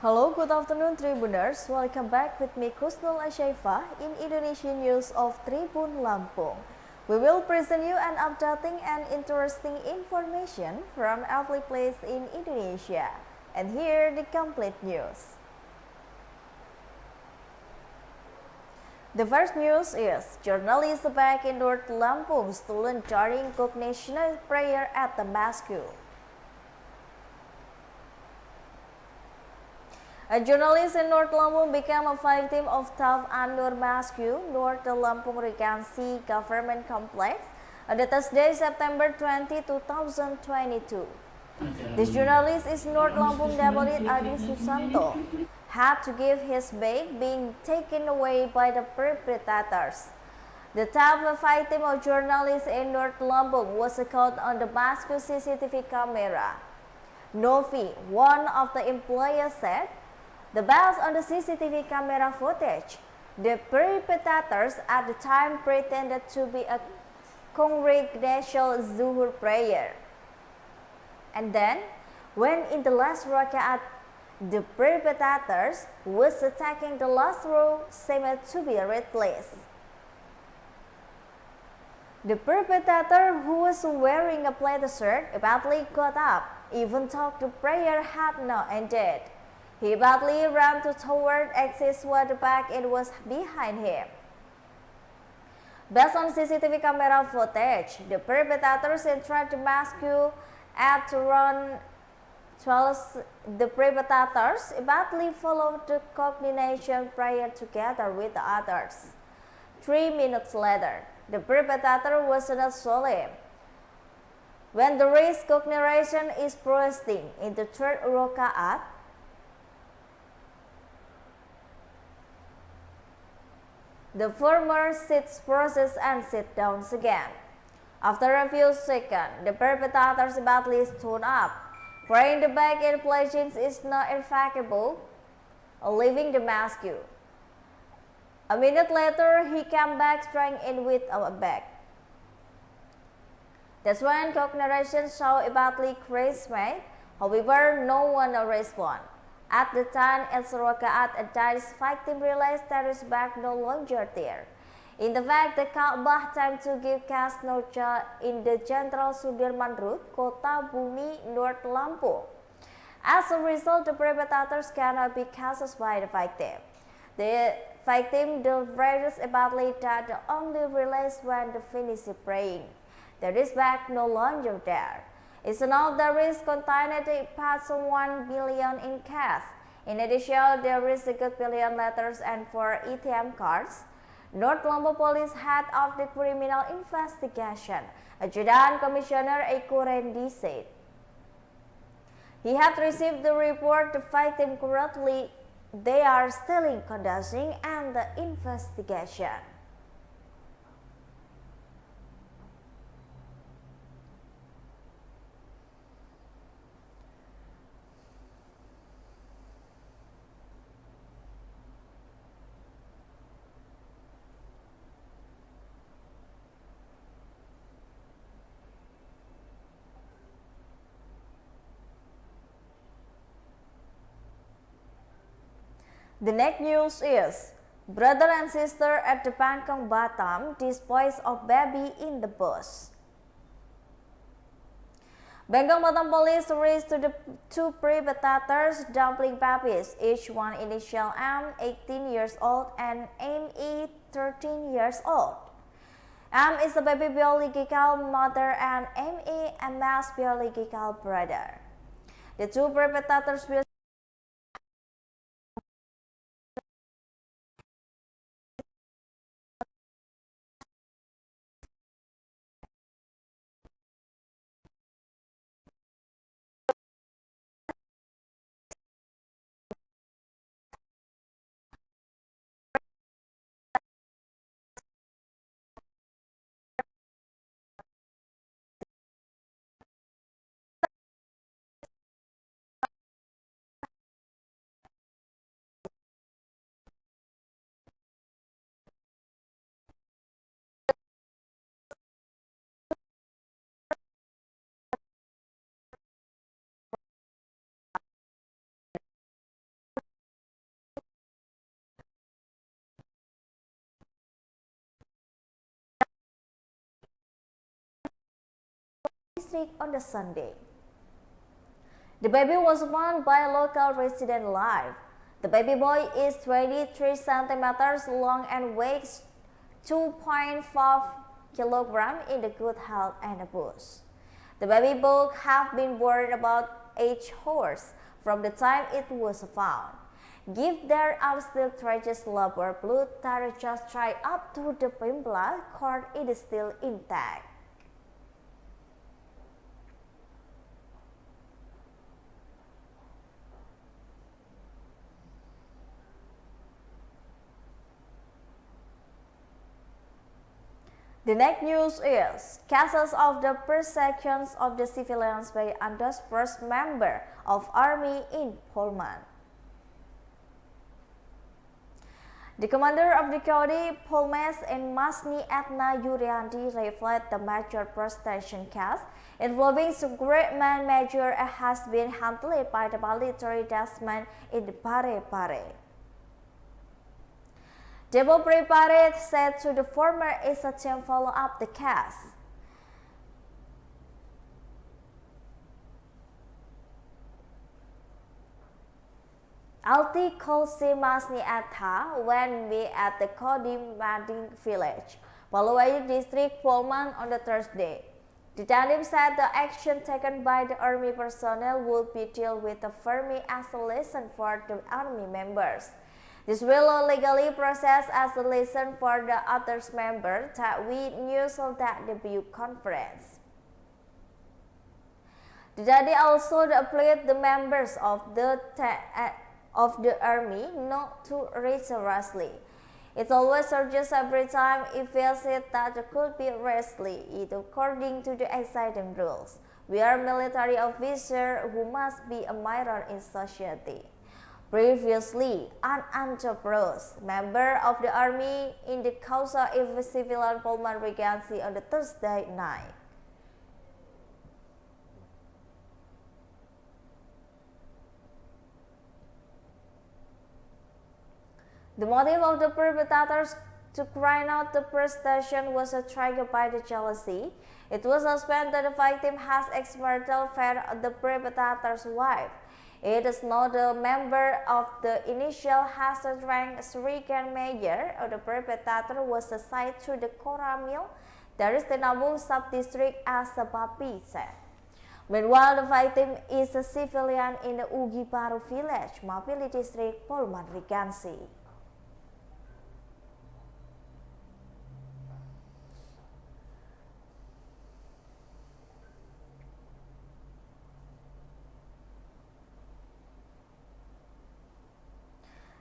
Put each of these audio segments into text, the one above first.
Hello, good afternoon Tribuners. Welcome back with me Kusnul Ashaifa in Indonesian News of Tribun Lampung. We will present you an updating and interesting information from every place in Indonesia. And here the complete news. The first news is journalists back in North Lampung stolen during Congregational prayer at the Mosque. A journalist in North Lampung became a victim of theft at Mosque, North Lampung Regency Government Complex on Thursday, September 20, 2022. This journalist is North Lampung Deputy Adi Susanto, had to give his bag being taken away by the perpetrators. The theft victim of journalist in North Lampung was caught on the Mosque CCTV camera. Novi, one of the employees, said, "The based on the CCTV camera footage, the perpetrators at the time pretended to be a Congregational Zuhur prayer. And then, when in the last rakaat, the perpetrators was attacking the last row seemed to be replaced. The perpetrator, who was wearing a plaid shirt, abruptly got up, even though the prayer had not ended. He badly ran toward exit where the back end was behind him. Based on CCTV camera footage, the perpetrators entered the mosque at around 12. The perpetrators badly followed the congregation prayer together with the others. 3 minutes later, the perpetrator was not solemn. When the race congregation is proceeding in the third rakaat, the former sits process and sit down again. After a few seconds, the perpetrators badly stood up, praying the back in places is not infallible, leaving the mosque. A minute later, he came back straight in with a bag. That's when congregation saw a badly crazed man. However, no one responded. At the time, El Rakaat and Dice victim realized there is back no longer there. In the fact, the Ka'bah time to give cash noja in the Jenderal Sudirman Road, Kota Bumi, North Lampung. As a result, the perpetrators cannot be cast by the victim. The victim, the virus badly that the only realized when they finished praying. There is back no longer there. It's now there is contained past 1 billion in cash. In addition, there is a good billion letters and 4 ATM cards. North Lampung Police Head of the Criminal Investigation, Adjutant Commissioner Eko Rendi, said he had received the report the victim correctly. They are still conducting and the investigation. The next news is, brother and sister at the Bangkok Batam dispose of baby in the bus. Bangkok Batam police arrested to the 2 perpetrators dumping babies, each one initial M, 18 years old, and ME, 13 years old. M is the baby biological mother and ME a man's biological brother. The 2 perpetrators will district on the Sunday. The baby was born by a local resident live. The baby boy is 23 centimeters long and weighs 2.5 kilograms in the good health and abuse. The baby boy have been born about 8 hours from the time it was found. Give there are still traces of blood that just dried up to the umbilical cord. It is still intact. The next news is cases of the persecutions of the civilians by undispersed member of army in Poland. The commander of the county, Polmes and Masni Etna Yuriandi, reflect the major prostitution case involving Congregational major has been handled by the military detachment in the Pare. Debo Prepare said to the former is a team follow up the case. Alti Kolsi Masni Atha when we at the Kodim Mading village, Paluayu district, Poland on the Thursday. The Dandim said the action taken by the army personnel would be dealt with a firm as a lesson for the army members. This will legally process as a lesson for the others members that we knew so that debut conference. The daddy also appealed the members of the army not to reach seriously. It always urges every time it feels it that it could be arrested, according to the existing rules. We are military officers who must be a mirror in society. Previously, an entrepreneur, member of the army in the Causa of Civilian Poland Regency on the Thursday night. The motive of the perpetrators to cry out the prostitution was triggered by the jealousy. It was suspected that the victim has ex-marital affair with the perpetrator's wife. It is not a member of the initial hazard rank Srikan Mayor or the perpetrator was assigned to the Kora Mill. There is the Lampung sub-district as the Papi said. Meanwhile, the victim is a civilian in the Ugi Baru village, Mapili district, Poland Regency.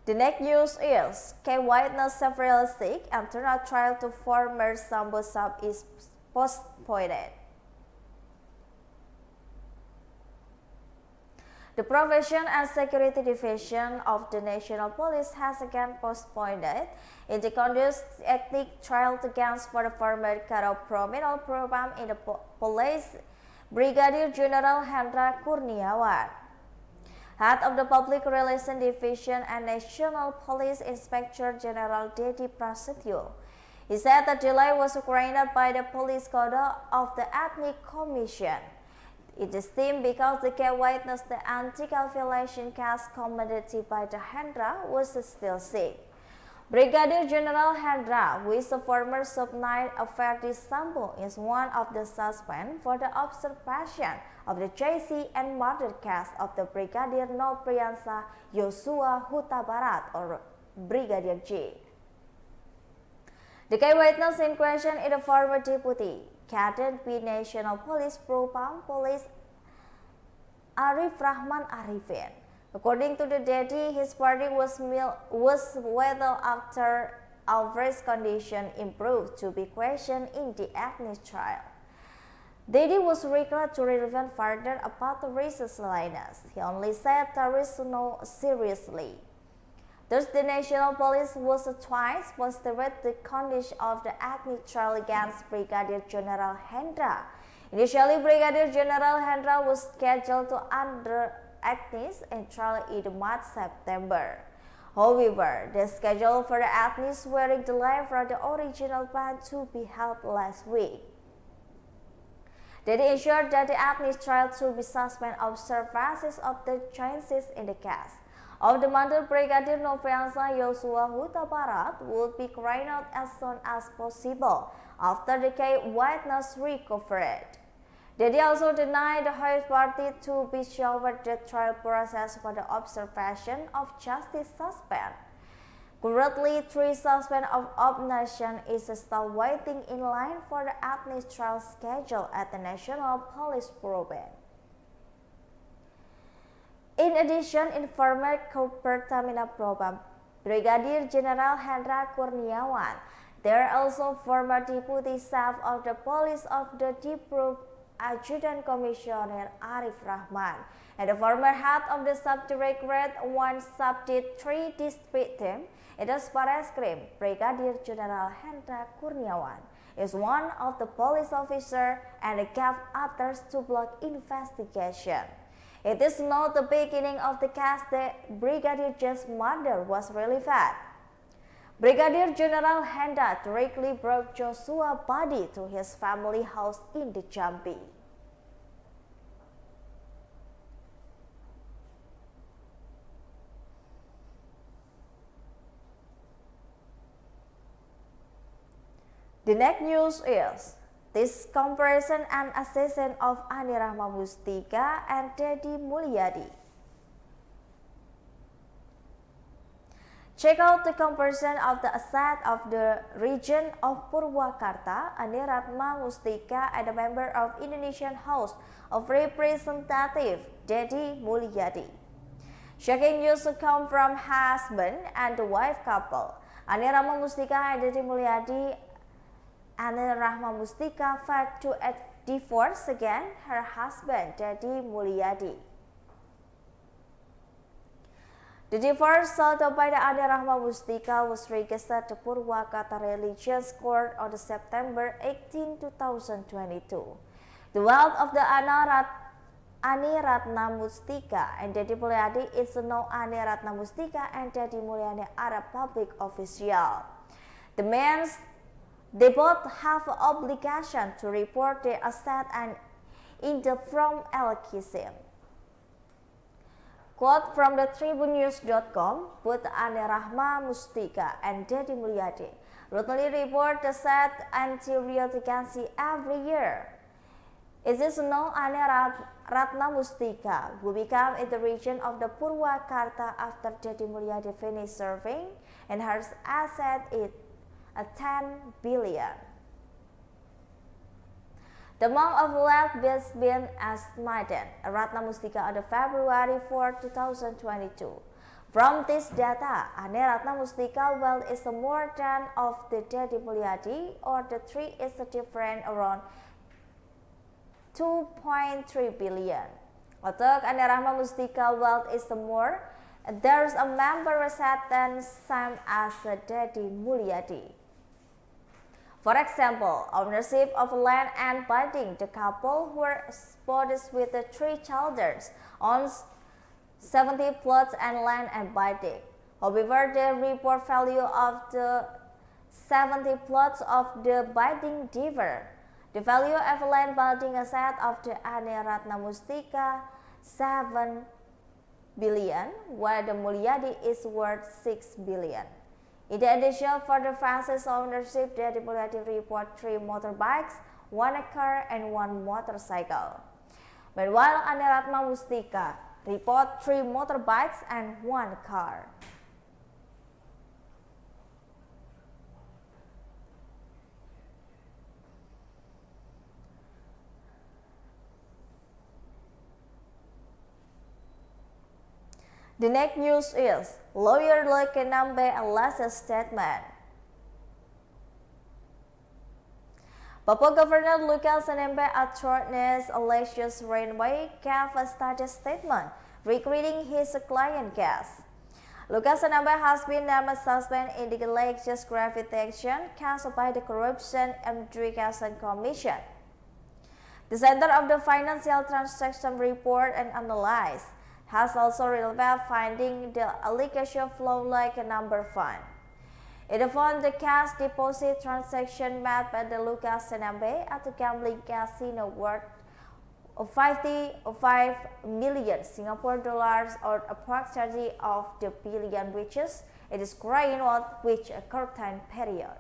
The next news is witness several sick and internal trial to former Sambo Sub is postponed. The Profession and Security Division of the National Police has again postponed in the conduct ethnic trial against for the former Karo Prominal program in the police Brigadier General Hendra Kurniawan. Head of the Public Relations Division and National Police Inspector General Dedi Prasetyo. He said the delay was granted by the Police Code of the Ethnic Commission. It is deemed because the witness the anti-cancellation case committed by the Hendra was still sick. Brigadier General Hendra, who is a former sub-knight of Ferdi Sambo, is one of the suspects for the observation of the JC and murder case of the Brigadier Nopriansa Yosua Huta Barat or Brigadier J. The key witness in question is the former Deputy Cadet B National Police Propam Police Arif Rahman Arifin. According to the daddy, his body was well after Alvarez's condition improved to be questioned in the ethnic trial. Daddy was required to reveal further about the racist illness. He only said there is no seriously. Thus, the National Police was twice considered the condition of the ethnic trial against Brigadier General Hendra. Initially, Brigadier General Hendra was scheduled to under ethnic and trial in March-September. However, the schedule for the ethnic were delayed from the original plan to be held last week. They ensured that the ethnic trial to be suspended observed basis of the changes in the case of the murdered Brigadier Nofriansah Yosua Huta Barat would be carried out as soon as possible after the case witness recovered. They also denied the House Party to be showered the trial process for the observation of justice suspend. Currently, 3 suspended of nation is still waiting in line for the ethnic trial schedule at the National Police Province. In addition, in former Pertamina Propam, Brigadier General Hendra Kurniawan, there are also former Deputy Chief of the Police of the Dipro Adjutant Commissioner Arif Rahman, and the former head of the Subdirectorate 1 Subdit 3 District Team, it is Bareskrim, Brigadier General Hendra Kurniawan, is one of the police officers and gave others to block investigation. It is not the beginning of the case that Brigadier J's murder was really bad. Brigadier General Hendra directly brought Joshua's body to his family house in the Jambi. The next news is this comparison and assassin of Ani Rahma Mustika and Dedi Mulyadi. Check out the comparison of the asset of the region of Purwakarta, Ani Rahma Mustika, and a member of Indonesian House of Representatives, Dedi Mulyadi. Shocking news come from husband and wife couple. Ani Rahma Mustika and Dedi Mulyadi. Ani Rahma Mustika filed to divorce against her husband, Dedi Mulyadi. The divorce sought by the Ani Rahma Mustika was registered to Purwakarta Religious Court on September 18, 2022. The wealth of the Ani Ratna Mustika and Dedi Mulyadi is known. Ani Ratna Mustika and Dedi Mulyadi are a public official. They both have an obligation to report their assets and income from Al-Kisim. Quote from the Tribunnews.com, both Ani Rahma Mustika and Dedi Mulyadi routinely report the set and periodically every year. It is known Ani Ratna Mustika who became in the region of the Purwakarta after Dedi Mulyadi finished serving, and her asset is 10 billion. The amount of wealth has been estimated Ratna Mustika on February 4, 2022. From this data, Ani Ratna Mustika wealth is more than of the Dedi Mulyadi, or the three is different around 2.3 billion. Although Ani Rahma Mustika wealth is more, there is a member asset than same as Dedi Mulyadi. For example, ownership of land and building. The couple were spouses with the 3 children owns 70 plots and land and building. However, the report value of the 70 plots of the building differ. The value of land building asset of the Ani Ratna Mustika 7 billion, while the Mulyadi is worth 6 billion. In addition, for the fastest ownership, Dedi Mulyadi report 3 motorbikes, 1 car, and 1 motorcycle. Meanwhile, Ani Rahma Mustika report 3 motorbikes and 1 car. The next news is lawyer Leke Nambe last statement. Papua Governor Lukas Nmbe Attorney's alleges Rainway gave a stated statement regarding his client case. Lukas Nmbe has been named suspended in the latest gravitation case by the Corruption Investigation Commission. The Center of the Financial Transaction Report and Analyze has also revealed finding the allegation flow like a number fund. It found the cash deposit transaction made by the Lucas Senambe at the gambling casino worth 55 million Singapore dollars, or approximately of the billion, which is it is growing on which a curtain period.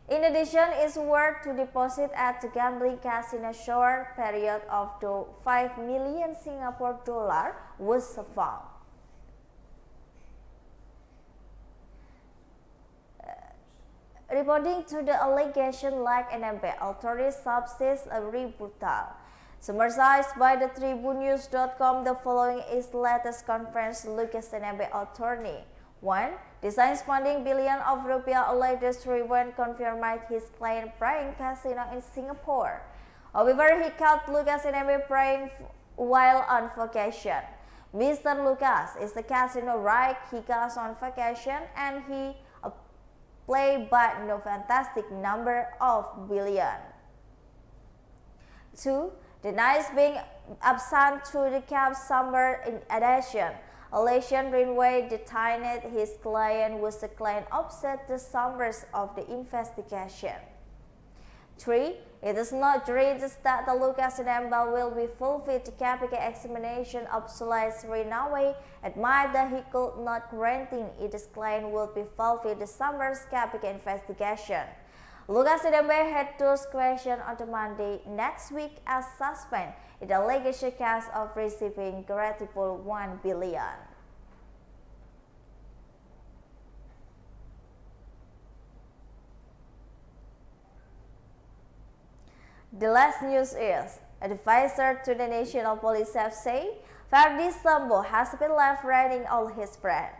In addition, it's worth to deposit at the gambling casino short period of the 5 million Singapore dollar was found. Responding to the allegation, like NMB, authorities subsist a rebuttal. Summarized by the TribunNews.com, the following is the latest conference Lucas NMB attorney. 1. Design spending billion of rupiah alleged Tribun confirmed his claim praying casino in Singapore. However, he caught Lucas NMB praying while on vacation. Mr. Lucas is the casino right. He goes on vacation and he play but no fantastic number of billion. 2. Denies being absent to the camp summer. In addition, Alation Railway detained his client with the claim offset the summers of the investigation. 3. It is not just that the Lucas Namba will be fulfilled the capital examination of Sulais Rinawe admitted that he could not granting its claim will be fulfilled the summer's capital investigation. Lucas Namba had two questions on the Monday next week as suspect in the allegation case of receiving grateful 1 billion. The last news is, advisor to the National Police have said, Ferdi Sambo has been left writing all his friends.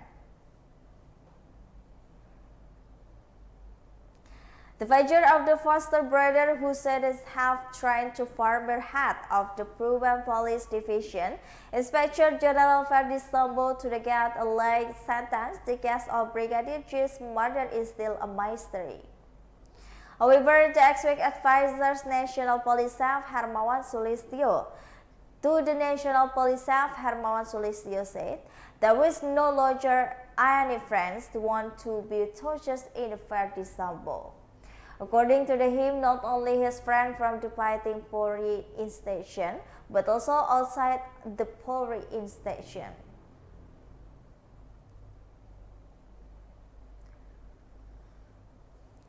The father of the foster brother who said is half trying to former head of the Tribun Police Division, Inspector General Ferdi Sambo, to the get a light sentence. The case of Brigadier G's murder is still a mystery. However, the ex-week advisor's National Police Chief Hermawan Sulistyo to the National Police Chief Hermawan Sulistyo said there is no longer any friends to want to be tortured in Ferdi Sambo. According to him, not only his friend from the fighting Polri in station, but also outside the Polri in station.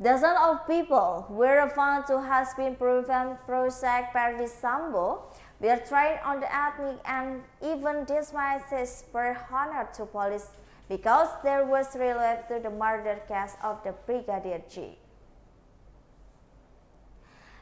Dozens of people were found to have been proven prosec Ferdi Sambo were tried on the ethnic and even dismissed per honor to police because there was relevant to the murder case of the Brigadier G.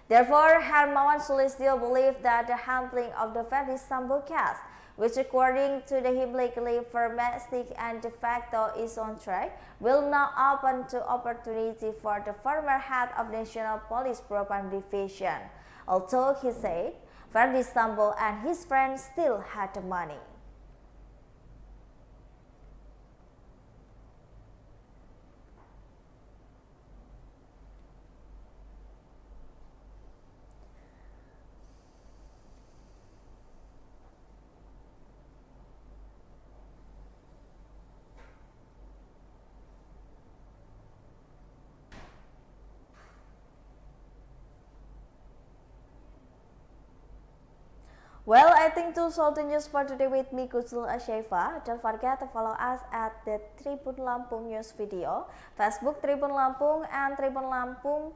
Therefore, Hermawan Sulistyo believed that the handling of the Ferdi Sambo case, which according to him legally formalistic and de facto is on track, will now open to opportunity for the former head of National Police Program Division. Although he said Ferdi Sambo and his friends still had the money. Well, I think that's all the news for today with me, Kuzul Ashefa. Don't forget to follow us at the Tribun Lampung news video, Facebook Tribun Lampung, and Tribun Lampung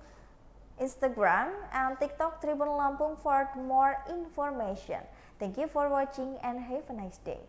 Instagram, and TikTok Tribun Lampung for more information. Thank you for watching and have a nice day.